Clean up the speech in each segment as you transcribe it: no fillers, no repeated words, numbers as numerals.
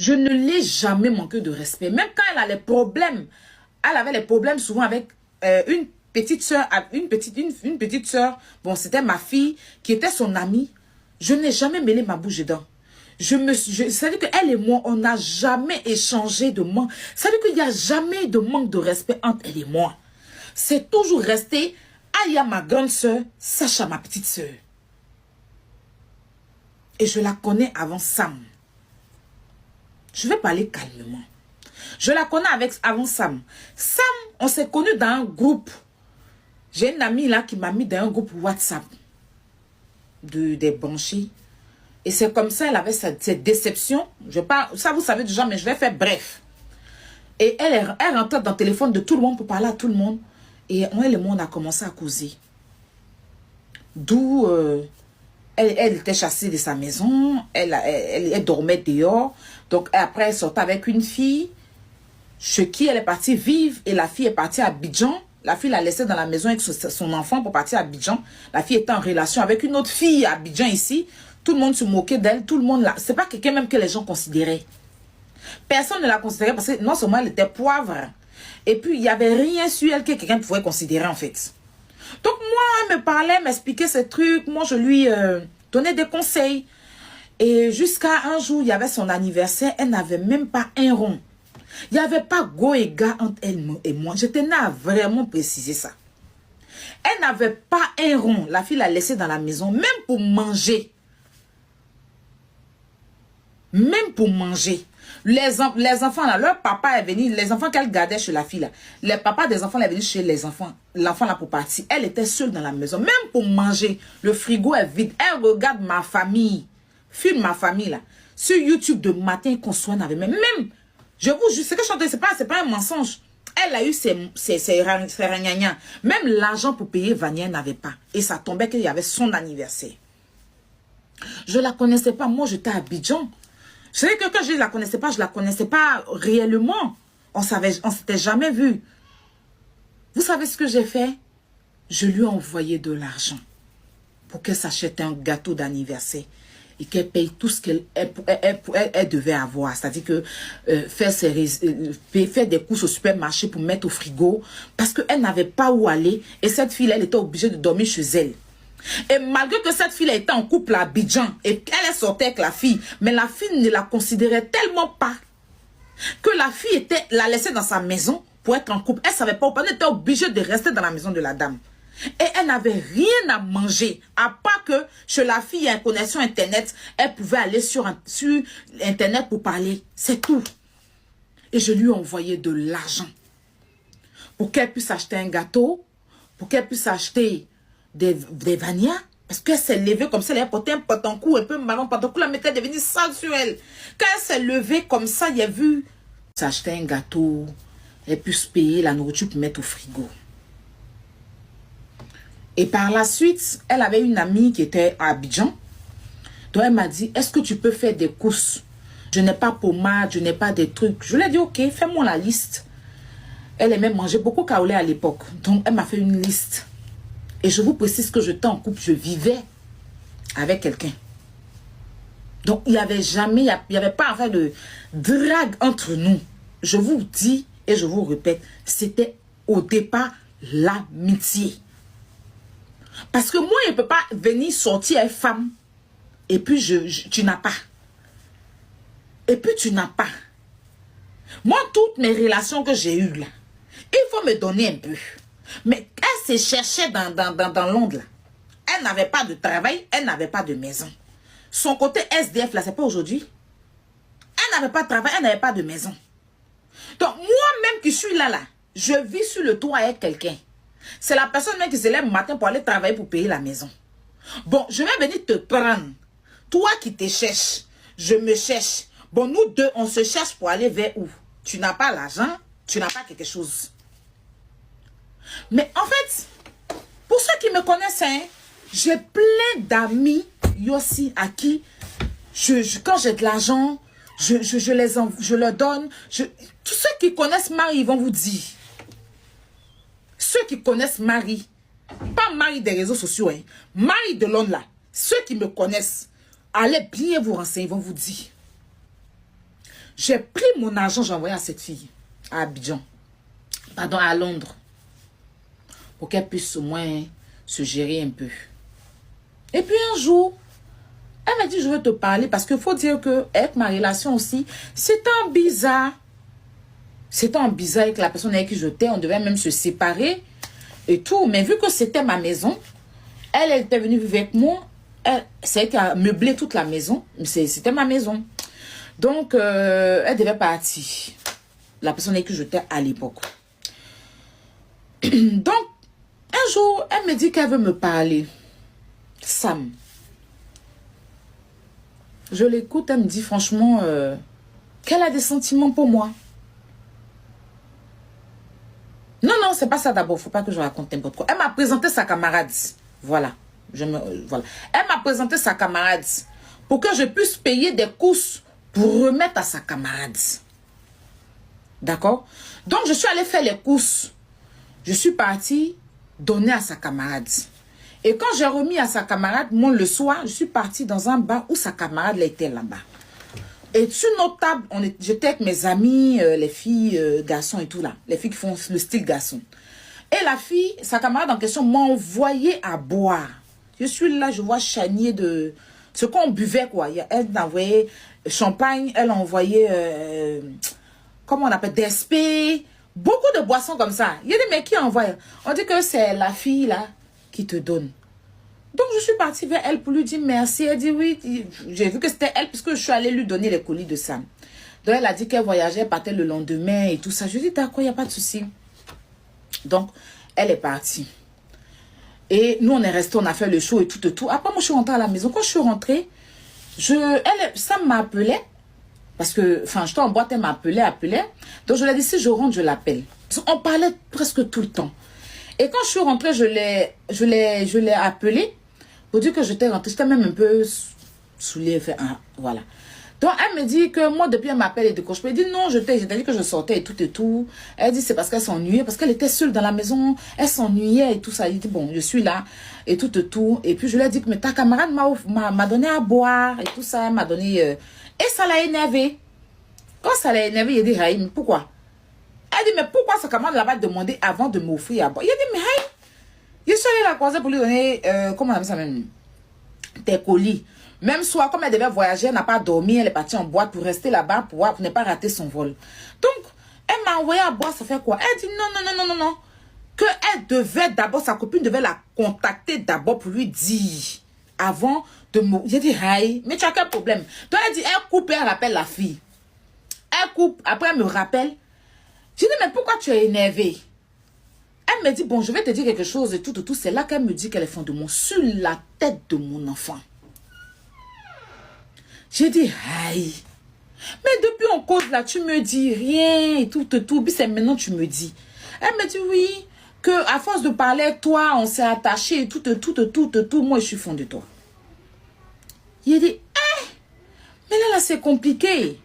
Je ne l'ai jamais manqué de respect. Même quand elle a les problèmes, elle avait les problèmes souvent avec une petite soeur, une petite soeur, bon, c'était ma fille, qui était son amie. Je n'ai jamais mêlé ma bouche dedans. C'est-à-dire qu'elle et moi, on n'a jamais échangé de manque. C'est-à-dire qu'il n'y a jamais de manque de respect entre elle et moi. C'est toujours resté Aya, ma grande soeur, Sacha, ma petite soeur. Et je la connais avant Sam. Je vais parler calmement. Je la connais avant Sam. Sam, on s'est connus dans un groupe. J'ai une amie là qui m'a mis dans un groupe WhatsApp des branchis. Et c'est comme ça, elle avait cette déception. Ça, vous savez déjà, mais je vais faire bref. Et elle rentrait dans le téléphone de tout le monde pour parler à tout le monde. Et elle et moi, on a commencé à causer. D'où elle était chassée de sa maison. Elle dormait dehors. Donc après, elle sortait avec une fille. Chez qui elle est partie vivre. Et la fille est partie à Abidjan. La fille l'a laissée dans la maison avec son enfant pour partir à Abidjan. La fille était en relation avec une autre fille à Abidjan ici. Tout le monde se moquait d'elle. Tout le monde là. C'est pas quelqu'un même que les gens considéraient. Personne ne la considérait parce que non seulement elle était poivre. Et puis il n'y avait rien sur elle que quelqu'un pouvait considérer en fait. Donc moi, elle me parlait, m'expliquait ces trucs. Moi, je lui donnais des conseils. Et jusqu'à un jour, il y avait son anniversaire. Elle n'avait même pas un rond. Il n'y avait pas go et gars entre elle et moi. Je tenais à vraiment préciser ça. Elle n'avait pas un rond. La fille l'a laissée dans la maison, même pour manger. Même pour manger. Les enfants, là, leur papa est venu, les enfants qu'elle gardait chez la fille, là, les papas des enfants, est venu chez les enfants, l'enfant là pour partir. Elle était seule dans la maison, même pour manger. Le frigo est vide. Elle regarde ma famille, filme ma famille, là. Sur YouTube, de matin, qu'on soit n'avait même. Je vous jure, ce que je chante, c'est pas un mensonge. Elle a eu ses ragnagnas. Même l'argent pour payer Vania, elle n'avait pas. Et ça tombait qu'il y avait son anniversaire. Je la connaissais pas. Moi, j'étais à Abidjan. Je savais que quand je ne la connaissais pas réellement. On s'était jamais vu. Vous savez ce que j'ai fait? Je lui ai envoyé de l'argent pour qu'elle s'achète un gâteau d'anniversaire et qu'elle paye tout ce qu'elle devait avoir. C'est-à-dire que faire des courses au supermarché pour mettre au frigo parce qu'elle n'avait pas où aller et cette fille, elle était obligée de dormir chez elle. Et malgré que cette fille était en couple à Abidjan et qu'elle sortait avec la fille, mais la fille ne la considérait tellement pas que la fille la laissait dans sa maison pour être en couple. Elle ne savait pas où. Elle était obligée de rester dans la maison de la dame. Et elle n'avait rien à manger, à part que chez la fille, il y a une connexion Internet. Elle pouvait aller sur Internet pour parler. C'est tout. Et je lui ai envoyé de l'argent pour qu'elle puisse acheter un gâteau, pour qu'elle puisse acheter des Vania, parce qu'elle s'est levée comme ça, elle a porté un patankou, un peu marron, patankou, la mettait devenue sale sur elle. Quand elle s'est levée comme ça, il a vu s'acheter un gâteau, elle puisse payer la nourriture pour mettre au frigo. Et par la suite, elle avait une amie qui était à Abidjan. Donc elle m'a dit, est-ce que tu peux faire des courses? Je n'ai pas pommade, je n'ai pas des trucs. Je lui ai dit, ok, fais-moi la liste. Elle aimait manger beaucoup kaolé à l'époque. Donc elle m'a fait une liste. Et je vous précise que j'étais en couple, je vivais avec quelqu'un. Donc, il n'y avait jamais, il n'y avait pas enfin de drague entre nous. Je vous dis et je vous répète, c'était au départ l'amitié. Parce que moi, je ne peux pas venir sortir avec femme et puis tu n'as pas. Et puis tu n'as pas. Moi, toutes mes relations que j'ai eues là, il faut me donner un peu. Mais elle se cherchait dans l'onde là. Elle n'avait pas de travail, elle n'avait pas de maison. Son côté SDF là, c'est pas aujourd'hui. Elle n'avait pas de travail, elle n'avait pas de maison. Donc moi-même qui suis là, je vis sur le toit avec quelqu'un. C'est la personne même qui se lève le matin pour aller travailler pour payer la maison. Bon, je vais venir te prendre. Toi qui te cherches, je me cherche. Bon, nous deux, on se cherche pour aller vers où? Tu n'as pas l'argent, tu n'as pas quelque chose. Mais en fait, pour ceux qui me connaissent, hein, j'ai plein d'amis aussi à qui, quand j'ai de l'argent, je leur donne. Tous ceux qui connaissent Marie, ils vont vous dire. Ceux qui connaissent Marie, pas Marie des réseaux sociaux, hein, Marie de l'onde là, ceux qui me connaissent, allez bien vous renseigner, ils vont vous dire. J'ai pris mon argent, j'ai envoyé à cette fille, à Abidjan, pardon, à Londres, pour qu'elle puisse au moins se gérer un peu. Et puis un jour, elle m'a dit, je veux te parler, parce qu'il faut dire que avec ma relation aussi, c'était un bizarre. C'était un bizarre avec la personne avec qui j'étais, on devait même se séparer et tout. Mais vu que c'était ma maison, elle était venue vivre avec moi, ça a été à meubler toute la maison, c'était ma maison. Donc, elle devait partir. La personne avec qui j'étais à l'époque. Donc, un jour, elle me dit qu'elle veut me parler. Sam. Je l'écoute, elle me dit franchement qu'elle a des sentiments pour moi. Non, non, c'est pas ça d'abord. Faut pas que je raconte n'importe quoi. Elle m'a présenté sa camarade. Voilà. Voilà. Elle m'a présenté sa camarade pour que je puisse payer des courses pour remettre à sa camarade. D'accord? Donc, je suis allée faire les courses. Je suis partie donner à sa camarade. Et quand j'ai remis à sa camarade, moi, le soir, je suis partie dans un bar où sa camarade était là-bas. Et sur notre table, j'étais avec mes amis, les filles, garçons et tout là. Les filles qui font le style garçon. Et la fille, sa camarade en question, m'a envoyé à boire. Je suis là, je vois chanier de... Ce qu'on buvait, quoi. Elle m'a envoyé champagne, elle a envoyé... comment on appelle? D'espé. Beaucoup de boissons comme ça. Il y a des mecs qui envoient. On dit que c'est la fille là qui te donne. Donc, je suis partie vers elle pour lui dire merci. Elle dit oui. J'ai vu que c'était elle puisque je suis allée lui donner les colis de Sam. Donc, elle a dit qu'elle voyageait, elle partait le lendemain et tout ça. Je lui ai dit d'accord, il n'y a pas de souci. Donc, elle est partie. Et nous, on est restés, on a fait le show et tout et tout. Après, moi, je suis rentrée à la maison. Quand je suis rentrée, Sam m'a appelé. Parce que, enfin, j'étais en boîte, elle m'a appelé. Donc, je lui ai dit, si je rentre, je l'appelle. On parlait presque tout le temps. Et quand je suis rentrée, je l'ai appelé pour dire que j'étais rentrée. J'étais même un peu saoulée. Voilà. Donc, elle me dit que moi, depuis, elle m'appelle et décroche. Elle dit non, j'ai dit que je sortais et tout et tout. Elle dit c'est parce qu'elle s'ennuyait, parce qu'elle était seule dans la maison. Elle s'ennuyait et tout ça. Elle dit bon, je suis là et tout et tout. Et puis, je lui ai dit que mais ta camarade m'a donné à boire et tout ça. Elle m'a donné... Et ça l'a énervé. Quand ça l'a énervé, il a dit Haïm, pourquoi? Elle dit, mais pourquoi sa camarade l'a demandé avant de m'offrir à boire? Il a dit, mais hey, je suis allée la croiser pour lui donner, comment on appelle ça même? Des colis. Même soir, comme elle devait voyager, elle n'a pas dormi, elle est partie en boîte pour rester là-bas pour ne pas rater son vol. Donc, elle m'a envoyé à boire, ça fait quoi? Elle dit, non. Que elle devait d'abord, sa copine devait la contacter d'abord pour lui dire, avant de me... J'ai dit, hey, mais tu as quel problème? Donc, elle dit, elle coupe et elle rappelle la fille. Elle coupe, après elle me rappelle. Je dis, mais pourquoi tu es énervée? Elle me dit, bon, je vais te dire quelque chose et tout. C'est là qu'elle me dit qu'elle est fond de moi, sur la tête de mon enfant. J'ai dit, aïe. Mais depuis on cause là, tu me dis rien et tout. Puis c'est maintenant tu me dis. Elle me dit, oui, que à force de parler avec toi, on s'est attaché et tout. Moi, je suis fond de toi. J'ai dit, mais là, c'est compliqué.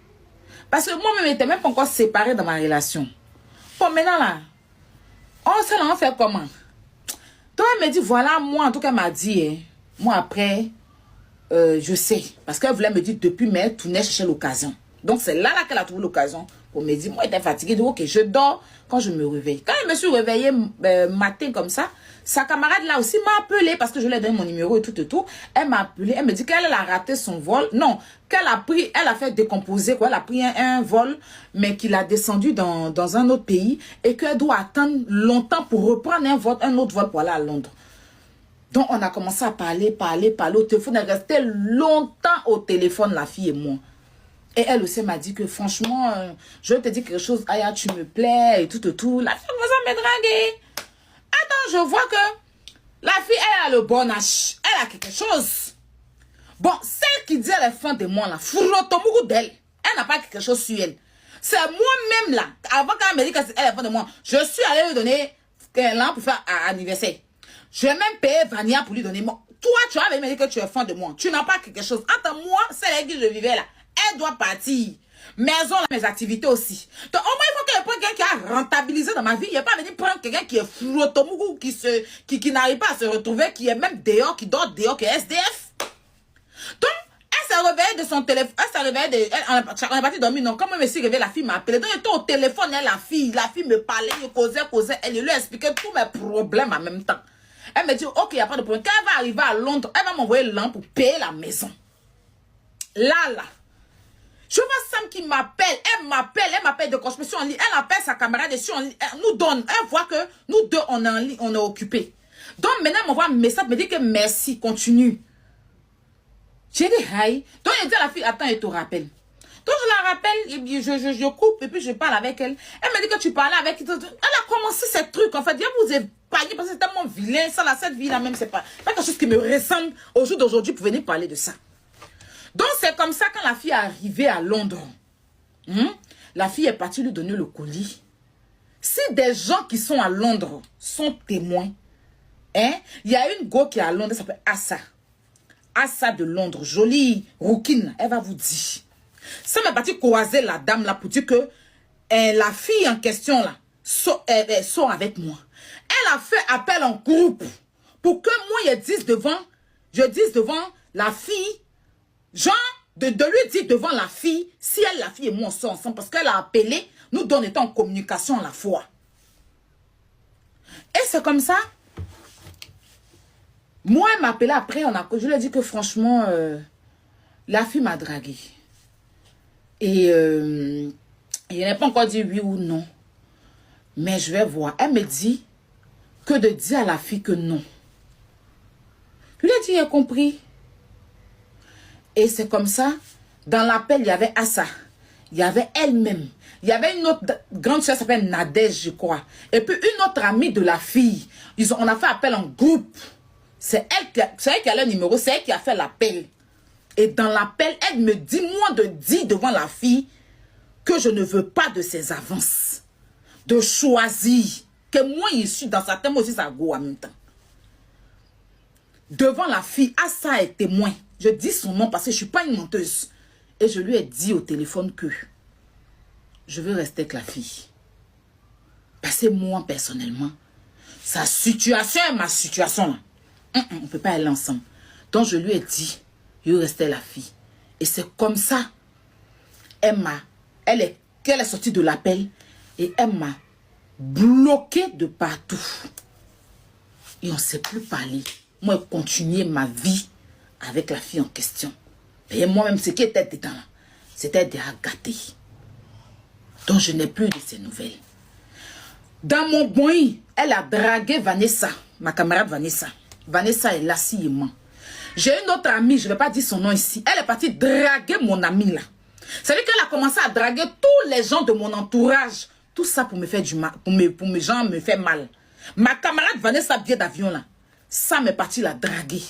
Parce que moi-même, je n'étais même pas encore séparée dans ma relation. Bon, maintenant là, on fait comment? Donc elle me dit, voilà, moi en tout cas, elle m'a dit, hein, moi après, je sais. Parce qu'elle voulait me dire depuis, mais elle tournait chercher l'occasion. Donc c'est là qu'elle a trouvé l'occasion pour me dire, moi j'étais fatiguée, donc ok, je dors quand je me réveille. Quand je me suis réveillée matin comme ça, sa camarade là aussi m'a appelé parce que je lui ai donné mon numéro et tout. Elle m'a appelé, elle me dit qu'elle a raté son vol. Non, qu'elle a pris, elle a fait décomposer, quoi. Elle a pris un vol, mais qu'il a descendu dans un autre pays et qu'elle doit attendre longtemps pour reprendre un autre vol pour aller à Londres. Donc on a commencé à parler au téléphone. Elle restait longtemps au téléphone, la fille et moi. Et elle aussi m'a dit que franchement, je te dis quelque chose, Aya, tu me plais et tout. La fille me draguer. Attends, je vois que la fille, elle a le bon âge. Elle a quelque chose. Bon, celle qui dit elle est fan de moi, là, fourotomou d'elle. Elle n'a pas quelque chose sur elle. C'est moi-même, là, avant qu'elle me dise qu'elle est fan de moi, je suis allée lui donner un an pour faire un anniversaire. Je vais même payer Vania pour lui donner. Toi, tu as me dit que tu es fan de moi. Tu n'as pas quelque chose. Entre moi, celle avec qui je vivais, là, elle doit partir. Maison, là, mes activités aussi. Donc, au moins, il faut qu'elle prenne quelqu'un qui a rentabilisé dans ma vie. Il n'y a pas venir prendre quelqu'un qui est fourotomou, qui n'arrive pas à se retrouver, qui est même dehors, qui dort dehors, qui est SDF. Donc, elle s'est réveillée de son téléphone. Elle s'est réveillée on est parti dormir. Non, comme je me suis réveillée, la fille m'a appelé. Donc, j'étais au téléphone, la fille me parlait, je causais. Elle lui expliquait tous mes problèmes en même temps. Elle me dit, ok, il n'y a pas de problème. Quand elle va arriver à Londres, elle va m'envoyer l'an pour payer la maison. Là. Je vois Sam qui m'appelle. Elle m'appelle de construction en ligne. Elle appelle sa camarade et sur en ligne. Elle nous donne. Elle voit que nous deux, on est en ligne, on est occupés. Donc, maintenant, elle m'envoie un message, me dit que merci, continue. J'ai dit, hi. Donc, elle dit à la fille, attends, elle te rappelle. Donc, je la rappelle, et puis je coupe, et puis je parle avec elle. Elle me dit que tu parlais avec elle. Elle a commencé ces trucs, en fait. Dieu vous épargne, parce que c'est tellement vilain. Ça, là, cette vie-là, même, c'est pas quelque chose qui me ressemble au jour d'aujourd'hui pour venir parler de ça. Donc, c'est comme ça, quand la fille est arrivée à Londres, la fille est partie lui donner le colis. Si des gens qui sont à Londres sont témoins, il y a une go qui est à Londres, elle s'appelle Assa. Assa de Londres, jolie rouquine, elle va vous dire. Ça m'est parti croiser la dame là pour dire que la fille en question là sort avec moi. Elle a fait appel en groupe pour que moi je dise devant la fille, genre de lui dire devant la fille, si elle, la fille et moi on sort ensemble, parce qu'elle a appelé, nous deux on était en communication à la fois. Et c'est comme ça. Moi, elle m'a appelé après, je lui ai dit que franchement, la fille m'a dragué. Et je n'ai pas encore dit oui ou non. Mais je vais voir. Elle me dit que de dire à la fille que non. Je lui ai dit, elle a compris. Et c'est comme ça, dans l'appel, il y avait Assa. Il y avait elle-même. Il y avait une autre grande soeur qui s'appelle Nadège, je crois. Et puis une autre amie de la fille. On a fait appel en groupe. C'est elle qui a le numéro, c'est elle qui a fait l'appel. Et dans l'appel, elle me dit, moi, de dire devant la fille que je ne veux pas de ses avances. De choisir. Que moi, je suis dans sa thème aussi, ça go en même temps. Devant la fille, Assa est témoin. Je dis son nom parce que je ne suis pas une menteuse. Et je lui ai dit au téléphone que je veux rester avec la fille. Parce que moi, personnellement, sa situation est ma situation là. On ne peut pas aller ensemble. Donc, je lui ai dit, je restais la fille. Et c'est comme ça, elle est sortie de l'appel et elle m'a bloqué de partout. Et on ne s'est plus parlé. Moi, j'ai continué ma vie avec la fille en question. Et moi-même, ce qui était dedans, c'était déjà gâté. Donc, je n'ai plus de ces nouvelles. Dans mon boy, elle a dragué Vanessa, ma camarade Vanessa. Vanessa est là, si moi. J'ai une autre amie, je ne vais pas dire son nom ici. Elle est partie draguer mon amie là. C'est-à-dire qu'elle a commencé à draguer tous les gens de mon entourage. Tout ça pour me faire du mal, pour mes gens me faire mal. Ma camarade Vanessa, billet d'avion là, ça m'est parti la draguer.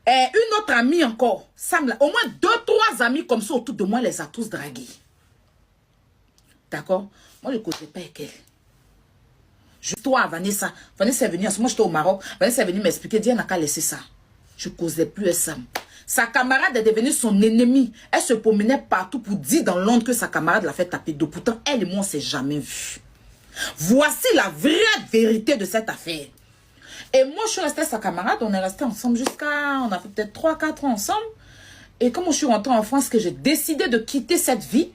Et une autre amie encore, au moins 2-3 amis comme ça autour de moi, elle les a tous dragués. D'accord? Moi, je ne causais pas avec elle. Juste toi, Vanessa. Vanessa est venue, moi j'étais au Maroc. Vanessa est venue m'expliquer, Dieu n'a qu'à laisser ça. Je ne causais plus avec Sam. Sa camarade est devenue son ennemie. Elle se promenait partout pour dire dans Londres que sa camarade l'a fait taper d'eau. Pourtant, elle et moi, on ne s'est jamais vus. Voici la vraie vérité de cette affaire. Et moi, je suis restée sa camarade. On est restés ensemble jusqu'à... On a fait peut-être 3-4 ans ensemble. Et comme je suis rentrée en France, que j'ai décidé de quitter cette vie,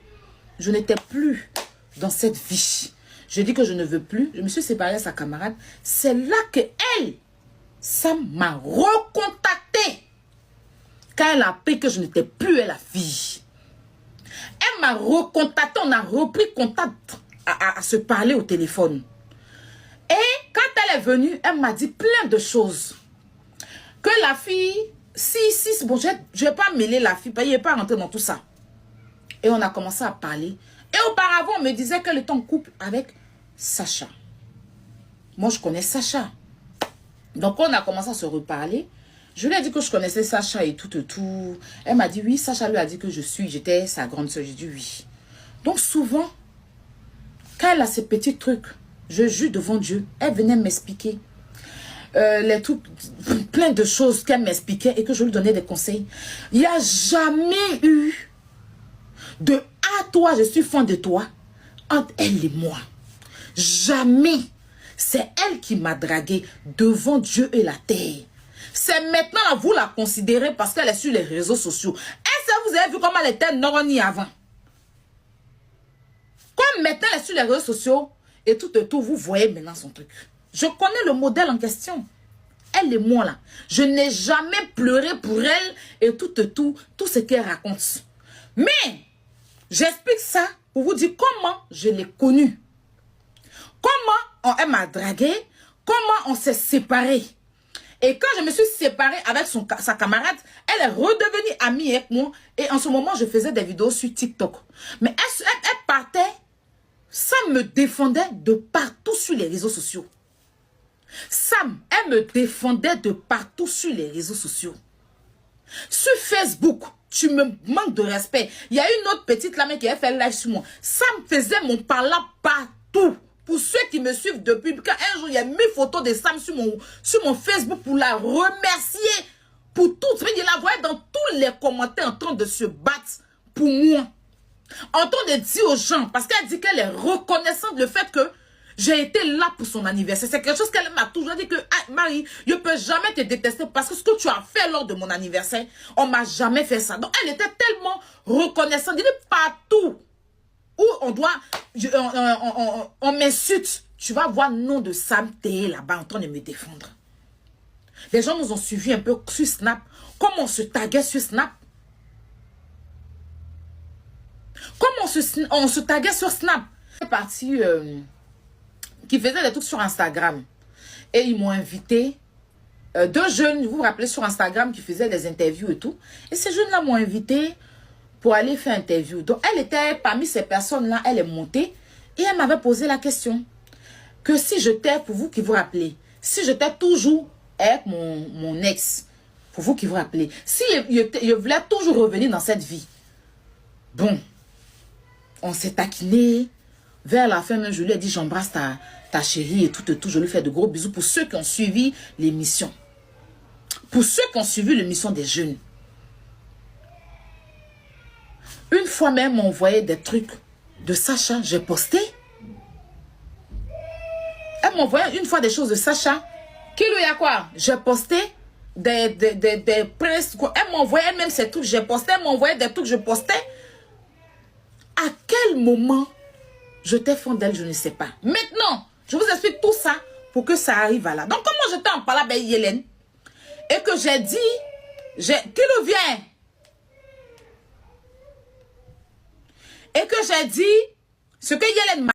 je n'étais plus dans cette vie. Je dis que je ne veux plus. Je me suis séparée de sa camarade. C'est là que elle, ça m'a recontacté. Quand elle a appris que je n'étais plus la fille. Elle m'a recontacté. On a repris contact à se parler au téléphone. Et quand elle est venue, elle m'a dit plein de choses. Que la fille, bon, je ne vais pas mêler la fille, parce qu'elle n'est pas rentrée dans tout ça. Et on a commencé à parler. Et auparavant, on me disait qu'elle était en couple avec Sacha. Moi, je connais Sacha. Donc, on a commencé à se reparler. Je lui ai dit que je connaissais Sacha et tout. Elle m'a dit oui. Sacha lui a dit que j'étais sa grande soeur. J'ai dit oui. Donc, souvent, quand elle a ces petits trucs, je jure devant Dieu, elle venait m'expliquer plein de choses qu'elle m'expliquait et que je lui donnais des conseils. Il n'y a jamais eu de « à toi, je suis fan de toi » entre elle et moi. Jamais. C'est elle qui m'a dragué devant Dieu et la terre. C'est maintenant là, vous la considérez parce qu'elle est sur les réseaux sociaux. Est-ce que vous avez vu comment elle était Noroni avant? Comme maintenant elle est sur les réseaux sociaux et tout, vous voyez maintenant son truc. Je connais le modèle en question. Elle et moi là. Je n'ai jamais pleuré pour elle et tout ce qu'elle raconte. Mais, j'explique ça pour vous dire comment je l'ai connue. Comment elle m'a dragué, comment on s'est séparés. Et quand je me suis séparée avec sa camarade, elle est redevenue amie avec moi. Et en ce moment, je faisais des vidéos sur TikTok. Mais elle partait, Sam me défendait de partout sur les réseaux sociaux. Sam, elle me défendait de partout sur les réseaux sociaux. Sur Facebook, tu me manques de respect. Il y a une autre petite là qui a fait live sur moi. Sam faisait mon parler partout. Pour ceux qui me suivent depuis, quand un jour il y a 1000 photos de Sam sur mon Facebook pour la remercier pour tout. Je la voyais dans tous les commentaires en train de se battre pour moi. En train de dire aux gens, parce qu'elle dit qu'elle est reconnaissante le fait que j'ai été là pour son anniversaire. C'est quelque chose qu'elle m'a toujours dit que, ah, Marie, je ne peux jamais te détester parce que ce que tu as fait lors de mon anniversaire, on ne m'a jamais fait ça. Donc, elle était tellement reconnaissante. Il est partout où on m'insulte. Tu vas voir le nom de Sam T là-bas en train de me défendre. Les gens nous ont suivis un peu sur Snap. Comme on se taguait sur Snap. Comme on se taguait sur Snap. C'est parti... qui faisaient des trucs sur Instagram. Et ils m'ont invité. Deux jeunes, vous vous rappelez, sur Instagram, qui faisaient des interviews et tout. Et ces jeunes-là m'ont invité pour aller faire interview. Donc, elle était parmi ces personnes-là, elle est montée. Et elle m'avait posé la question. Que si j'étais, pour vous qui vous rappelez, si j'étais toujours avec mon ex, pour vous qui vous rappelez, si je voulais toujours revenir dans cette vie. Bon, on s'est taquiné. Vers la fin, je lui ai dit, j'embrasse ta chérie et tout, je lui fais de gros bisous pour ceux qui ont suivi l'émission. Pour ceux qui ont suivi l'émission des jeunes. Une fois même, on envoyé des trucs de Sacha, j'ai posté. Elle m'a envoyé une fois des choses de Sacha. Kilo, il y a quoi? J'ai posté des presses. Elle m'a envoyé elle-même ces trucs, j'ai posté. Elle m'a envoyé des trucs, je postais. À quel moment je t'ai fond d'elle, je ne sais pas. Maintenant, je vous explique tout ça pour que ça arrive à là. Donc, comment j'étais en parlant avec Hélène et que j'ai dit, Kilo vient. Et que j'ai dit, ce que Hélène m'a